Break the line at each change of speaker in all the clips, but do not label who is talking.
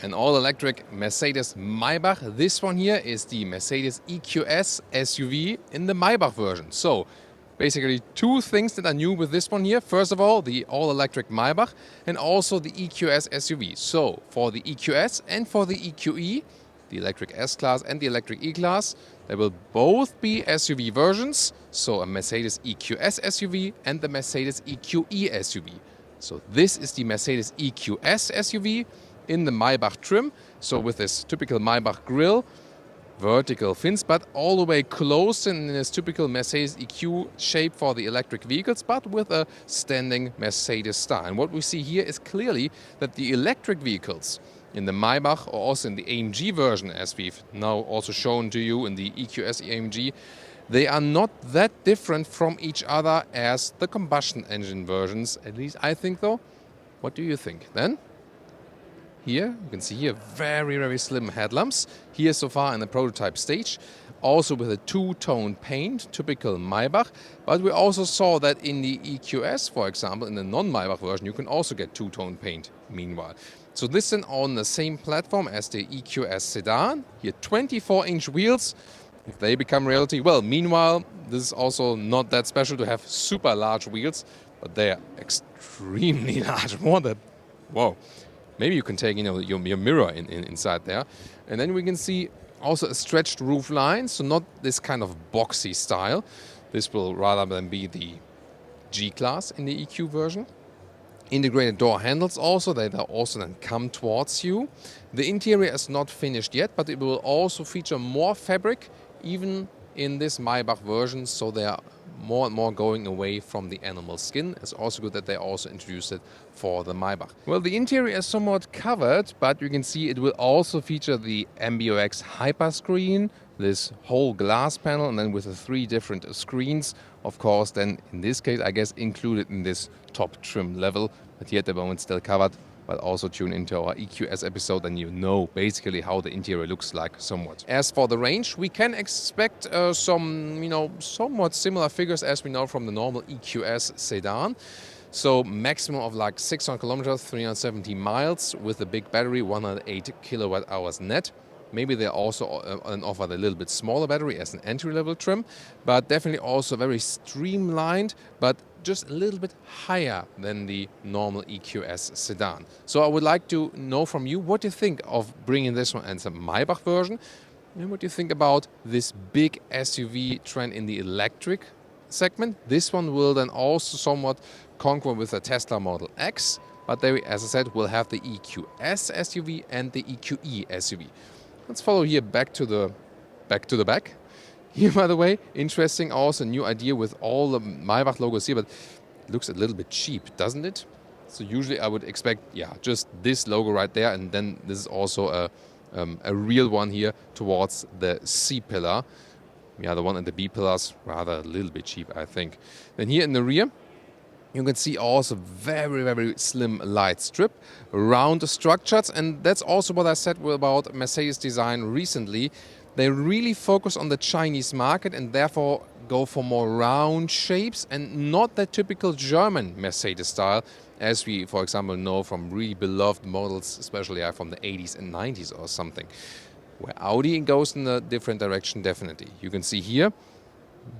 An all-electric Mercedes Maybach. This one here is the Mercedes EQS SUV in the Maybach version. So basically two things that are new with this one here. First of all, the all-electric Maybach and also the EQS SUV. So for the EQS and for the EQE, the electric S-Class and the electric E-Class, there will both be SUV versions. So a Mercedes EQS SUV and the Mercedes EQE SUV. So this is the Mercedes EQS SUV in the Maybach trim, so with this typical Maybach grille, vertical fins, but all the way closed in this typical Mercedes EQ shape for the electric vehicles, but with a standing Mercedes style. And what we see here is clearly that the electric vehicles in the Maybach, or also in the AMG version, as we've now also shown to you in the EQS AMG, they are not that different from each other as the combustion engine versions, at least I think though. What do you think then? Here, you can see here very, very slim headlamps. Here so far in the prototype stage. Also with a two-tone paint, typical Maybach. But we also saw that in the EQS, for example, in the non-Maybach version, you can also get two-tone paint meanwhile. So this is on the same platform as the EQS sedan. Here 24-inch wheels. If they become reality, well, meanwhile, this is also not that special to have super large wheels, but they are extremely large. More than, whoa. Maybe you can take your mirror inside there. And then we can see also a stretched roof line, so not this kind of boxy style. This will rather than be the G-Class in the EQ version. Integrated door handles also, they also then come towards you. The interior is not finished yet, but it will also feature more fabric, even in this Maybach version, so they are more and more going away from the animal skin. It's also good that they also introduced it for the Maybach. Well, the interior is somewhat covered, but you can see it will also feature the MBUX Hyperscreen, this whole glass panel, and then with the three different screens, of course, then in this case, I guess, included in this top trim level, but yet at the moment still covered. But also tune into our EQS episode and you know basically how the interior looks like somewhat. As for the range, we can expect some, somewhat similar figures as we know from the normal EQS sedan. So maximum of like 600 kilometers, 370 miles with a big battery, 108 kilowatt hours net. Maybe they also offer a little bit smaller battery as an entry-level trim, but definitely also very streamlined, but just a little bit higher than the normal EQS sedan. So I would like to know from you what you think of bringing this one as a Maybach version, and what you think about this big SUV trend in the electric segment. This one will then also somewhat conquer with the Tesla Model X, but they, as I said, will have the EQS SUV and the EQE SUV. Let's follow here back to the back. Here, by the way, interesting also new idea with all the Maybach logos here, but it looks a little bit cheap, doesn't it? So usually I would expect, just this logo right there, and then this is also a real one here towards the C pillar. The one and the B pillars, rather a little bit cheap, I think. Then here in the rear, you can see also very, very slim light strip, round structures, and that's also what I said about Mercedes design recently. They really focus on the Chinese market and therefore go for more round shapes and not that typical German Mercedes style, as we, for example, know from really beloved models, especially from the 80s and 90s or something. Where Audi goes in a different direction, definitely. You can see here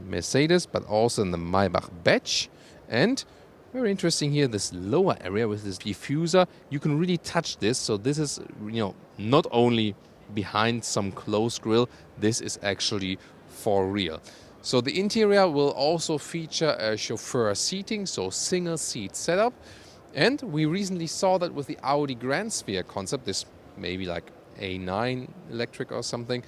Mercedes, but also in the Maybach badge. And very interesting here, this lower area with this diffuser. You can really touch this. So this is, not only behind some closed grille, this is actually for real. So the interior will also feature a chauffeur seating, so single seat setup. And we recently saw that with the Audi Grand Sphere concept, this maybe like A9 electric or something,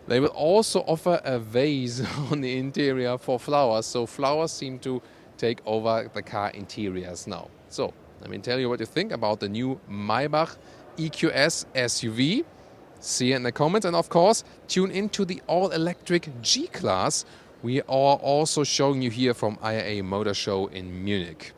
they will also offer a vase on the interior for flowers. So flowers seem to take over the car interiors now. So let me tell you what you think about the new Maybach EQS SUV. See it in the comments, and of course tune into the all-electric G-Class we are also showing you here from IAA Motor Show in Munich.